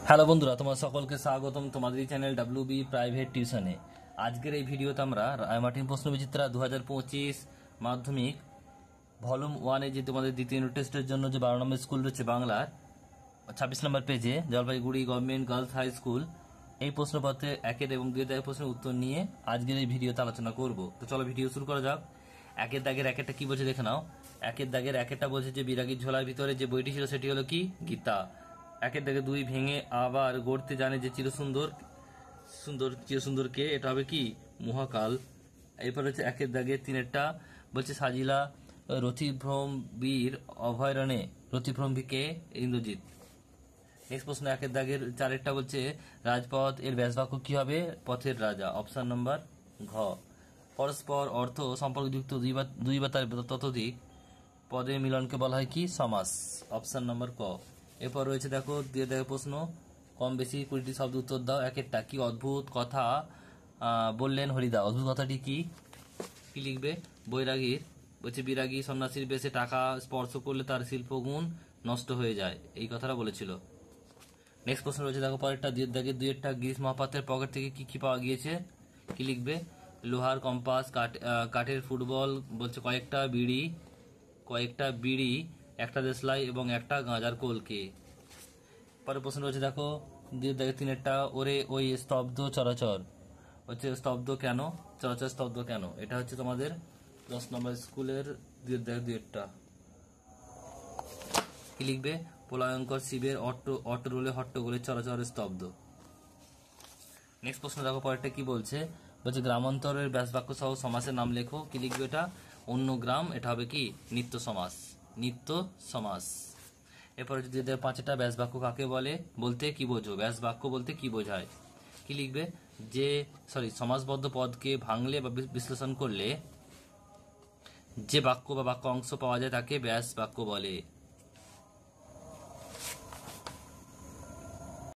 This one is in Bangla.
হ্যালো বন্ধুরা, তোমার সকলকে স্বাগতম তোমাদের চ্যানেল WB প্রাইভেট টিউশনে। আজকের এই ভিডিওতে আমরা রায়মার্টিন প্রশ্নবিচিত্রা 2025 মাধ্যমিক ভলিউম 1-এ যে তোমাদের দ্বিতীয় ইউনিট টেস্টের জন্য যে 12 নম্বর স্কুল রয়েছে বাংলার 26 নম্বর পেজে, Jalpaiguri government girls high school, এই প্রশ্নপত্রে একের এবং দুই দাগের প্রশ্নের উত্তর নিয়ে আজকের এই ভিডিওতে আলোচনা করব। তো চলো ভিডিও শুরু করা যাক। একের দাগের একেরটা কি বলছে দেখে নাও। একের দাগের একেরটা বলছে যে বিরাগীর ঝোলার ভিতরে যে বইটি ছিল সেটি হলো কি? গীতা। একের দাগে দুই, ভেঙে আবার গড়তে জানে যে চিরসুন্দর কে? এটা হবে কি? মহাকাল। এরপর হচ্ছে একের দাগে তিনেরটা বলছে সাজিলা রথিভ্রমবীর অভয়ারণ্যে রথিভ্রমবী কে? ইন্দ্রজিৎ। নেক্সট প্রশ্ন একের দাগের চারেরটা বলছে রাজপথ এর ব্যাসবাক্য কি হবে? পথের রাজা। অপশন নম্বর ঘ। পরস্পর অর্থ সম্পর্কযুক্ত দুই বা তার ততোধিক পদের মিলনকে বলা হয় কি? সমাস। অপশন নম্বর ক। এরপর রয়েছে দেখো দিয়ে দেখো প্রশ্ন কম বেশি 20টি শব্দ উত্তর দাও। একেরটা কি অদ্ভুত কথা বললেন হরিদা? অদ্ভুত কথাটি কি? কি লিখবে? বৈরাগীর বলছে বিরাগী সন্ন্যাসীর বেশে টাকা স্পর্শ করলে তার শিল্পগুণ নষ্ট হয়ে যায়, এই কথাটা বলেছিল। নেক্সট প্রশ্ন রয়েছে দেখো পরেরটা দাগের দুইয়েরটা গিরিশ মহাপাত্রের পকেট থেকে কি কি পাওয়া গিয়েছে? কি লিখবে? লোহার কম্পাস, কাঠের ফুটবল, বলছে কয়েকটা বিড়ি, একটা দেশলাই এবং একটা গাঁজার কলকে। পরের প্রশ্ন রয়েছে দেখো দাগের তিনেরটা ওরে ওই স্তব্ধ চরাচর, হচ্ছে স্তব্ধ কেন? চরাচর স্তব্ধ কেন? এটা হচ্ছে তোমাদের 10 নম্বর স্কুলের দুইয়েরটা। কি লিখবে? প্রলয়ঙ্কর শিবের অট্টরোলে হট্টগোলে চরাচর স্তব্ধ। নেক্সট প্রশ্ন দেখো পরেরটা কি বলছে গ্রামান্তরের ব্যাসবাক্য সহ সমাসের নাম লেখো। কি লিখবে? এটা অন্য গ্রাম, এটা হবে কি? নিত্য সমাস। এরপরে যদি পাঁচটা ব্যাসবাক্য কাকে বলতে কি বোঝো? ব্যাসবাক্য বলতে কি বোঝায়? কি লিখবে? সমাসবদ্ধ পদকে ভাঙলে বা বিশ্লেষণ করলে যে বাক্য বা বাক্য অংশ পাওয়া যায় তাকে ব্যাস বাক্য বলে।